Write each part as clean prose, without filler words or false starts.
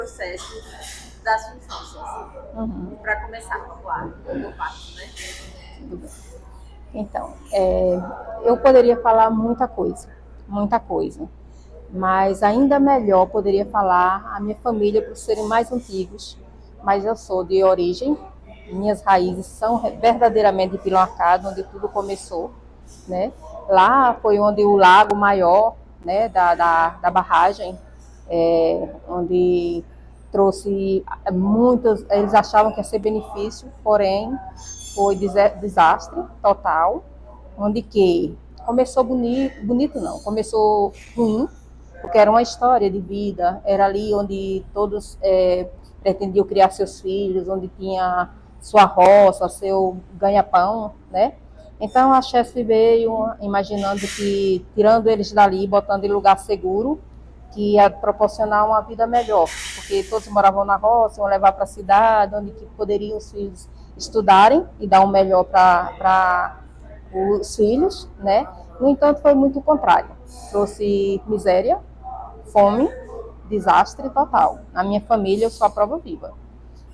processo da sua infância, assim, para começar, claro, por parte, né? Tudo bem. Então, eu poderia falar muita coisa, mas ainda melhor poderia falar a minha família por serem mais antigos, mas eu sou de origem, minhas raízes são verdadeiramente de Pilão Arcado, onde tudo começou, né? Lá foi onde o lago maior, né, da barragem, onde trouxe muitos, eles achavam que ia ser benefício, porém foi desastre total, onde que começou bonito, bonito não, começou ruim, porque era uma história de vida, era ali onde todos pretendiam criar seus filhos, onde tinha sua roça, seu ganha-pão, né? Então a chefe veio imaginando que, tirando eles dali, botando em lugar seguro, que ia proporcionar uma vida melhor, porque todos moravam na roça, iam levar para a cidade, onde que poderiam os filhos estudarem e dar o melhor para os filhos, né? No entanto, foi muito o contrário. Trouxe miséria, fome, desastre total. Na minha família, eu sou a prova viva.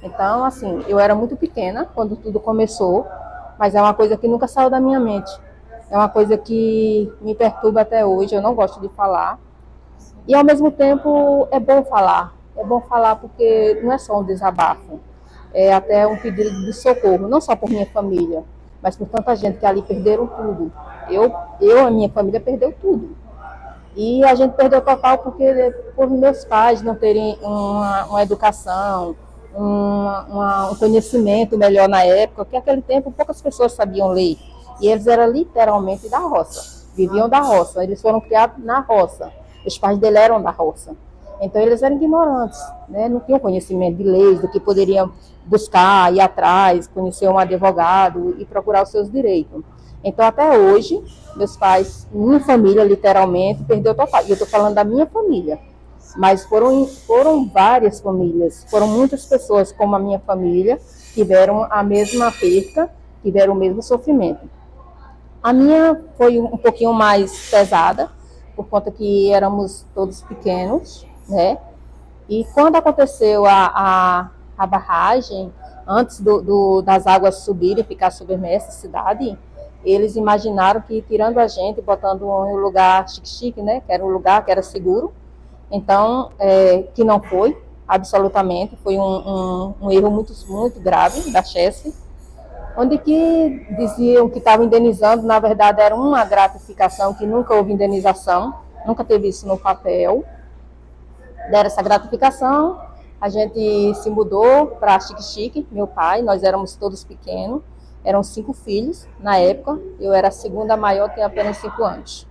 Então, assim, eu era muito pequena quando tudo começou, mas é uma coisa que nunca saiu da minha mente. É uma coisa que me perturba até hoje, eu não gosto de falar. E, ao mesmo tempo, é bom falar. É bom falar porque não é só um desabafo, é até um pedido de socorro, não só por minha família, mas por tanta gente que ali perderam tudo. A minha família perdeu tudo. E a gente perdeu total porque por meus pais não terem uma educação, um conhecimento melhor na época, porque naquele tempo poucas pessoas sabiam ler. E eles eram literalmente da roça, viviam da roça, eles foram criados na roça. Os pais dele eram da roça. Então eles eram ignorantes, né? Não tinham conhecimento de leis, do que poderiam buscar, ir atrás, conhecer um advogado e procurar os seus direitos. Então até hoje, meus pais, minha família literalmente perdeu total. E eu estou falando da minha família, mas foram várias famílias, foram muitas pessoas como a minha família, tiveram a mesma perca, tiveram o mesmo sofrimento. A minha foi um pouquinho mais pesada, por conta que éramos todos pequenos, né? E quando aconteceu a barragem, antes das águas subirem e ficar submersa a cidade, eles imaginaram que tirando a gente, botando em um lugar chique-chique, né? Que era um lugar que era seguro, então, que não foi, absolutamente, foi um erro muito grave da chefe, onde que diziam que estavam indenizando, na verdade era uma gratificação, que nunca houve indenização, nunca teve isso no papel. Deram essa gratificação, a gente se mudou para Xique-Xique, meu pai, nós éramos todos pequenos, eram 5 filhos na época, eu era a segunda maior, tinha apenas 5 anos.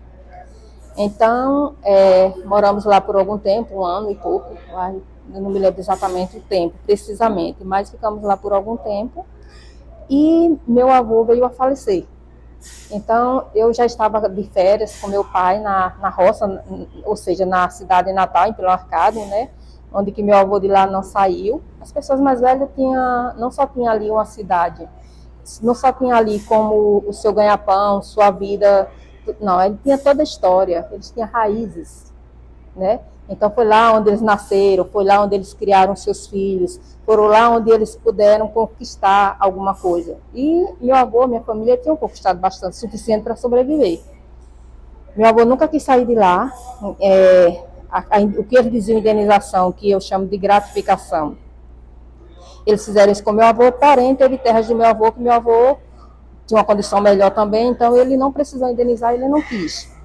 Então, moramos lá por algum tempo, 1 ano e pouco, eu não me lembro exatamente o tempo, precisamente, mas ficamos lá por algum tempo. E meu avô veio a falecer. Então, eu já estava de férias com meu pai na roça, ou seja, na cidade natal, em Pilão Arcado, né? Onde que meu avô de lá não saiu. As pessoas mais velhas não só tinham ali uma cidade, não só tinha ali como o seu ganha-pão, sua vida, não, ele tinha toda a história, eles tinham raízes, né? Então foi lá onde eles nasceram, foi lá onde eles criaram seus filhos, foram lá onde eles puderam conquistar alguma coisa. E meu avô, minha família tinham conquistado bastante, suficiente para sobreviver. Meu avô nunca quis sair de lá. O que eles diziam indenização, que eu chamo de gratificação, eles fizeram isso com meu avô, porém teve terras de meu avô que meu avô tinha uma condição melhor também, então ele não precisou indenizar, ele não quis.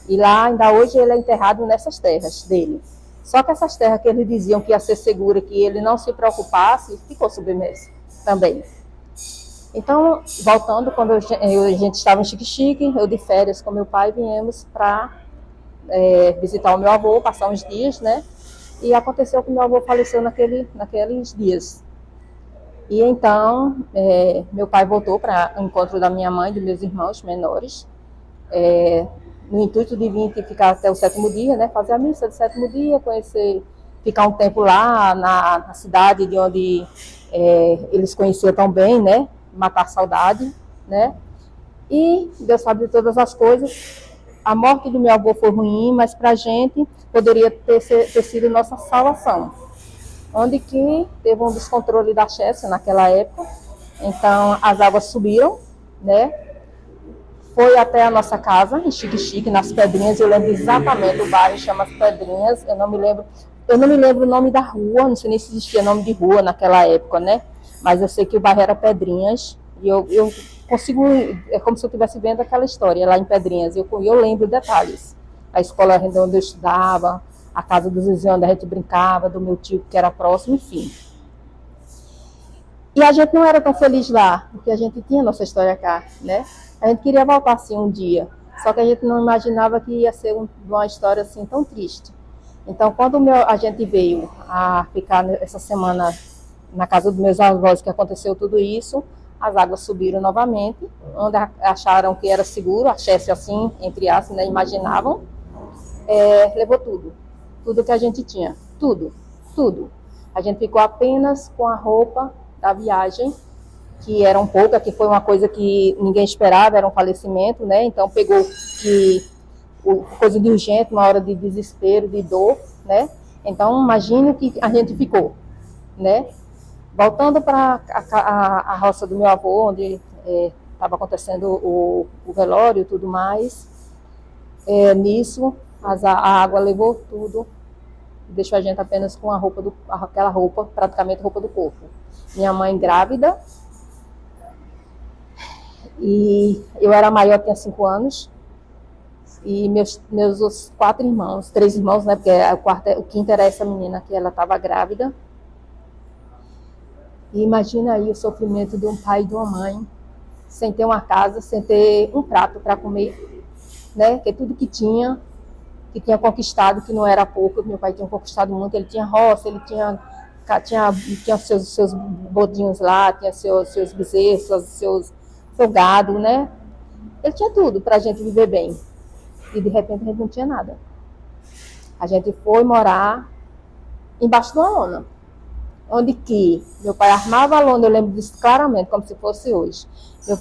E lá, ainda hoje, ele é enterrado nessas terras dele. Só que essas terras que eles diziam que ia ser segura, que ele não se preocupasse, ficou submerso também. Então, voltando, quando a gente estava em Xique-Chique, eu de férias com meu pai, viemos para visitar o meu avô, passar uns dias, né? E aconteceu que meu avô faleceu naqueles dias. E então, meu pai voltou para o encontro da minha mãe e dos meus irmãos menores, no intuito de vir ficar até o 7º dia, né, fazer a missa do 7º dia, conhecer, ficar um tempo lá na cidade de onde eles conheciam tão bem, né, matar a saudade, né, e Deus sabe de todas as coisas. A morte do meu avô foi ruim, mas para a gente poderia ter sido nossa salvação. onde que teve um descontrole da Chesser naquela época. Então, as águas subiram, né? Foi até a nossa casa, em Xique-Xique, nas Pedrinhas. Eu lembro exatamente, o bairro chama as Pedrinhas. Eu não me lembro o nome da rua, não sei nem se existia nome de rua naquela época, né? Mas eu sei que o bairro era Pedrinhas. E eu consigo, é como se eu estivesse vendo aquela história lá em Pedrinhas. Eu lembro detalhes. A escola onde eu estudava, a casa dos vizinhos onde a gente brincava, do meu tio que era próximo, enfim. E a gente não era tão feliz lá, porque a gente tinha nossa história cá, né? A gente queria voltar assim um dia, só que a gente não imaginava que ia ser uma história assim tão triste. Então, quando a gente veio a ficar essa semana na casa dos meus avós, que aconteceu tudo isso, as águas subiram novamente, onde acharam que era seguro, achasse assim, entre aspas, né, imaginavam, levou tudo que a gente tinha, tudo. A gente ficou apenas com a roupa da viagem, que era um pouco, que foi uma coisa que ninguém esperava, era um falecimento, né? Então pegou coisa de urgente, uma hora de desespero, de dor, né? Então imagine que a gente ficou, né? Voltando para a roça do meu avô, onde estava acontecendo o velório e tudo mais, nisso a água levou tudo, deixou a gente apenas com aquela roupa, praticamente roupa do corpo. Minha mãe grávida, e eu era maior, tinha 5 anos, e meus 4 irmãos, 3 irmãos, né, porque o quinto era essa menina que ela estava grávida. E imagina aí o sofrimento de um pai e de uma mãe, sem ter uma casa, sem ter um prato para comer, né, que tudo que tinha conquistado, que não era pouco, meu pai tinha conquistado muito, ele tinha roça, ele tinha seus bodinhos lá, tinha seus bezerros, seu gado, né? Ele tinha tudo para a gente viver bem. E de repente a gente não tinha nada. A gente foi morar embaixo de uma lona, onde que meu pai armava a lona, eu lembro disso claramente, como se fosse hoje.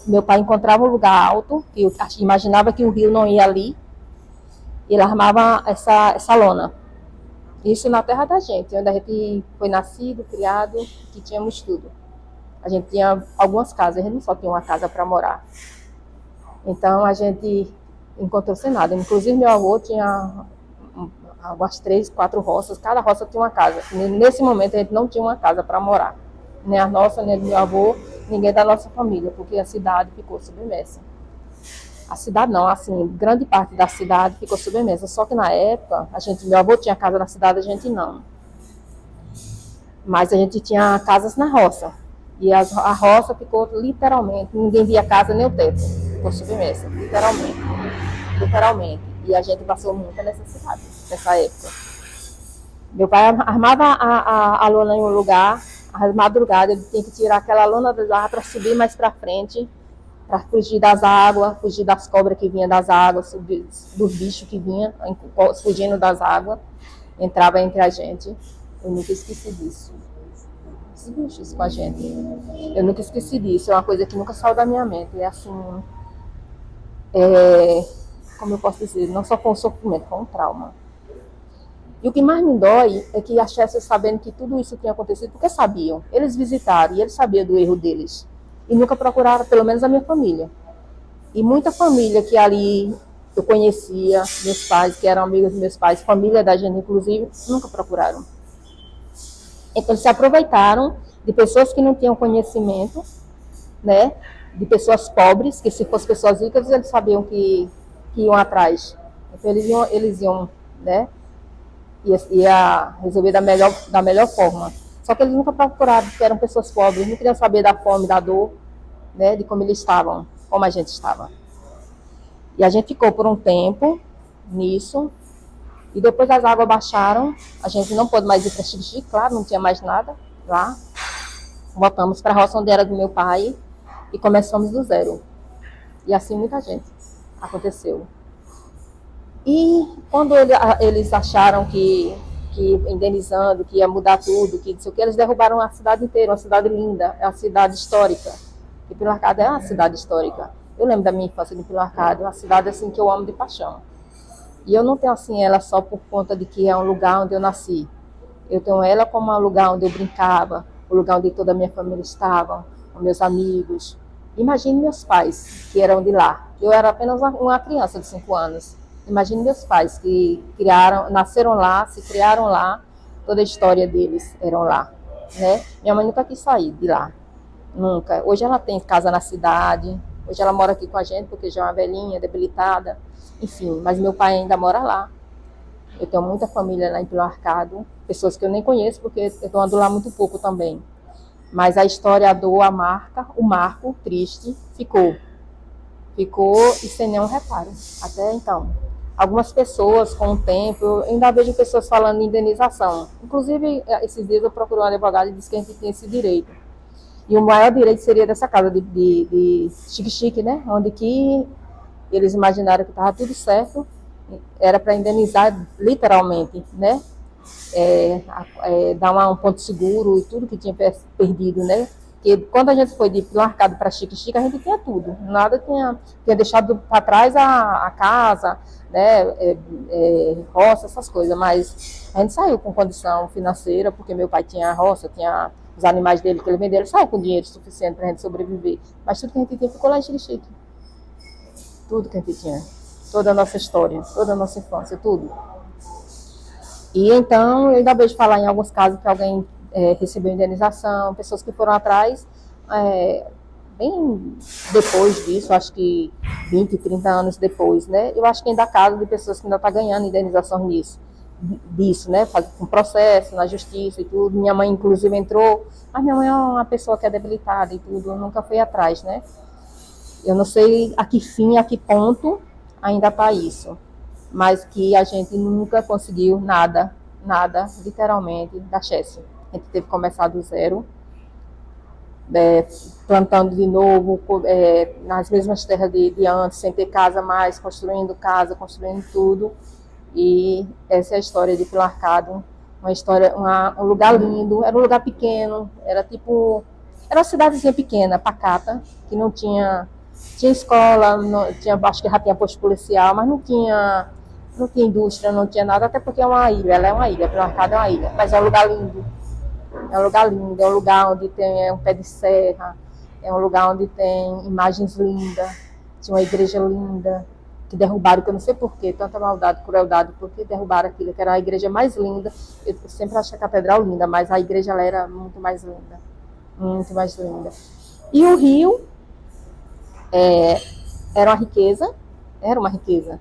Meu pai encontrava um lugar alto, que eu imaginava que o rio não ia ali, e ele armava essa lona. Isso na terra da gente, onde a gente foi nascido, criado, que tínhamos tudo. A gente tinha algumas casas, a gente não só tinha uma casa para morar. Então a gente encontrou sem nada. Inclusive meu avô tinha umas 3, 4 roças, cada roça tinha uma casa. Nesse momento a gente não tinha uma casa para morar. Nem a nossa, nem a do meu avô, ninguém da nossa família, porque a cidade ficou submersa. A cidade não, assim, grande parte da cidade ficou submersa. Só que na época, meu avô tinha casa na cidade, a gente não. Mas a gente tinha casas na roça. E a roça ficou literalmente, ninguém via a casa nem o teto. Ficou submersa, literalmente. E a gente passou muita necessidade nessa época. Meu pai armava a lona em um lugar, às madrugadas ele tinha que tirar aquela lona lá para subir mais para frente, para fugir das águas, fugir das cobras que vinham das águas, dos bichos que vinham, fugindo das águas, entrava entre a gente. Eu nunca esqueci disso. Esses bichos com a gente. Eu nunca esqueci disso, é uma coisa que nunca saiu da minha mente. É assim, como eu posso dizer, não só foi um sofrimento, foi um trauma. E o que mais me dói é que a Chesser, sabendo que tudo isso tinha acontecido, porque sabiam, eles visitaram e eles sabiam do erro deles. E nunca procuraram, pelo menos a minha família. E muita família que ali eu conhecia, meus pais, que eram amigos dos meus pais, família da gente inclusive, nunca procuraram. Então eles se aproveitaram de pessoas que não tinham conhecimento, né? De pessoas pobres, que se fossem pessoas ricas, eles sabiam que iam atrás. Então eles iam, né? Ia resolver da melhor forma. Só que eles nunca procuraram, porque eram pessoas pobres, não queriam saber da fome, da dor, né, de como eles estavam, como a gente estava. E a gente ficou por um tempo nisso, e depois as águas baixaram, a gente não pôde mais ir para Xique-Xique, claro, não tinha mais nada lá. Voltamos para a roça onde era do meu pai e começamos do zero. E assim muita gente aconteceu. E quando eles acharam que indenizando, que ia mudar tudo, que não sei o que, eles derrubaram a cidade inteira, uma cidade linda, é uma cidade histórica. E Pilo Arcado é uma cidade histórica. Eu lembro da minha infância de Pilo Arcado, uma cidade assim que eu amo de paixão. E eu não tenho assim ela só por conta de que é um lugar onde eu nasci. Eu tenho ela como um lugar onde eu brincava, o lugar onde toda a minha família estava, os meus amigos. Imagine meus pais, que eram de lá. Eu era apenas uma criança de 5 anos. Imagine meus pais, que nasceram lá, se criaram lá, toda a história deles eram lá, né? Minha mãe nunca quis sair de lá, nunca. Hoje ela tem casa na cidade, hoje ela mora aqui com a gente, porque já é uma velhinha, debilitada, enfim, mas meu pai ainda mora lá. Eu tenho muita família lá em Pelo Arcado, pessoas que eu nem conheço, porque eu estou andando lá muito pouco também. Mas a história, a dor, a marca, o marco triste ficou. Ficou e sem nenhum reparo, até então. Algumas pessoas, com o tempo, eu ainda vejo pessoas falando em indenização. Inclusive, esses dias eu procurei um advogado e disse que a gente tem esse direito. E o maior direito seria dessa casa de Chique-Chique, né? Onde que eles imaginaram que estava tudo certo, era para indenizar literalmente, né? Dar um ponto seguro e tudo que tinha perdido, né? Porque quando a gente foi de Pelo Arcado para Chique-Chique, a gente tinha tudo. Nada tinha deixado para trás a casa, né? Roça, essas coisas. Mas a gente saiu com condição financeira, porque meu pai tinha a roça, tinha os animais dele que ele vendeu, ele saiu com dinheiro suficiente para a gente sobreviver. Mas tudo que a gente tinha ficou lá em Chique-Chique. Tudo que a gente tinha. Toda a nossa história, toda a nossa infância, tudo. E então, eu ainda vejo falar em alguns casos que alguém recebeu indenização, pessoas que foram atrás, bem depois disso, acho que 20, 30 anos depois, né? Eu acho que ainda há casos de pessoas que ainda estão ganhando indenização disso, né? Com processo, na justiça e tudo. Minha mãe, inclusive, entrou, mas minha mãe é uma pessoa que é debilitada e tudo, nunca foi atrás, né? Eu não sei a que fim, a que ponto ainda está isso, mas que a gente nunca conseguiu nada, literalmente, da Chesse. A gente teve que começar do zero, plantando de novo, nas mesmas terras de antes, sem ter casa mais, construindo casa, construindo tudo. E essa é a história de Pelo Arcado, um lugar lindo, era um lugar pequeno, era uma cidadezinha pequena, pacata, que não tinha escola, acho que já tinha posto policial, mas não tinha indústria, não tinha nada, até porque é uma ilha, ela é uma ilha, Pelo Arcado é uma ilha, mas é um lugar lindo. É um lugar lindo, é um lugar onde tem um pé de serra, é um lugar onde tem imagens lindas, tinha uma igreja linda, que derrubaram, que eu não sei porquê, tanta maldade, crueldade, porque derrubaram aquilo, que era a igreja mais linda. Eu sempre achei a catedral linda, mas a igreja ela era muito mais linda, muito mais linda. E o rio era uma riqueza.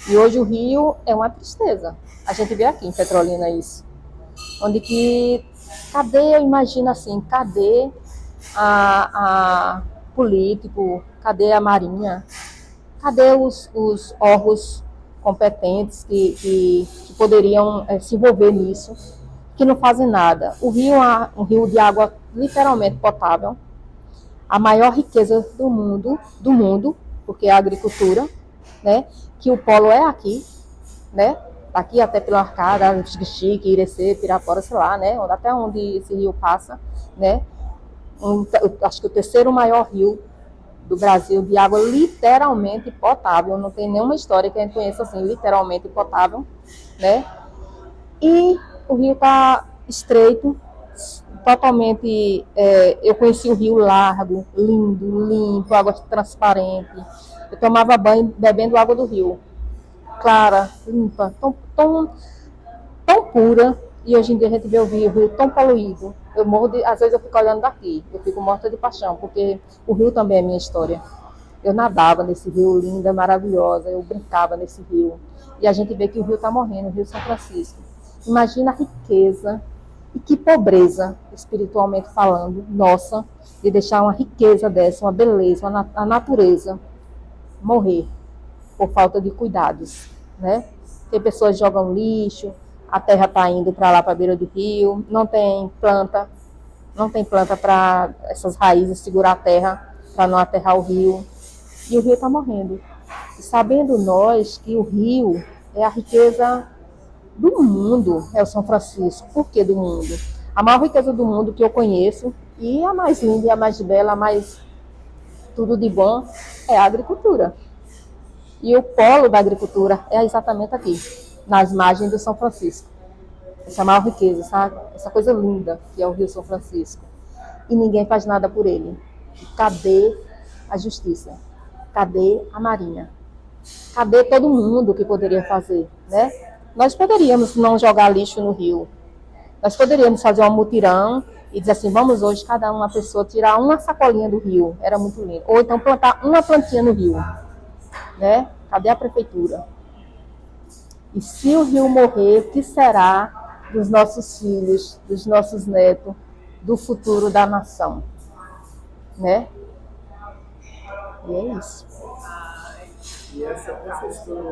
E hoje o rio é uma tristeza. A gente vê aqui em Petrolina isso. Onde que, imagina assim, cadê a político, cadê a marinha, cadê os órgãos competentes que poderiam se envolver nisso, que não fazem nada. O rio é um rio de água literalmente potável, a maior riqueza do mundo, porque é a agricultura, né? Que o polo é aqui, né? Daqui até Pelo Arcado, Chique, Irecê, Pirapora, sei lá, né? Até onde esse rio passa, né? Acho que o terceiro maior rio do Brasil de água literalmente potável. Não tem nenhuma história que a gente conheça assim, literalmente potável, né? E o rio está estreito, totalmente. Eu conheci o rio largo, lindo, limpo, água transparente. Eu tomava banho bebendo água do rio, clara, limpa, tão pura. E hoje em dia a gente vê o rio tão poluído. Às vezes eu fico olhando daqui, eu fico morta de paixão, porque o rio também é minha história. Eu nadava nesse rio linda, maravilhosa, eu brincava nesse rio. E a gente vê que o rio está morrendo, o rio São Francisco. Imagina a riqueza e que pobreza, espiritualmente falando, nossa, de deixar uma riqueza dessa, uma beleza, a natureza morrer por falta de cuidados, né? Tem pessoas que jogam lixo, a terra está indo para lá, para a beira do rio, não tem planta para essas raízes segurar a terra, para não aterrar o rio. E o rio está morrendo. E sabendo nós que o rio é a riqueza do mundo, é o São Francisco. Por que do mundo? A maior riqueza do mundo que eu conheço, e a mais linda, e a mais bela, a mais tudo de bom, é a agricultura. E o polo da agricultura é exatamente aqui, nas margens do São Francisco. essa maior riqueza, essa coisa linda que é o Rio São Francisco. E ninguém faz nada por ele. Cadê a justiça? Cadê a Marinha? Cadê todo mundo que poderia fazer, né? Nós poderíamos não jogar lixo no rio. Nós poderíamos fazer um mutirão e dizer assim, vamos hoje cada uma pessoa tirar uma sacolinha do rio. Era muito lindo. Ou então plantar uma plantinha no rio, né? Cadê a prefeitura? E se o rio morrer, o que será dos nossos filhos, dos nossos netos, do futuro da nação? Né? E é isso. E essa história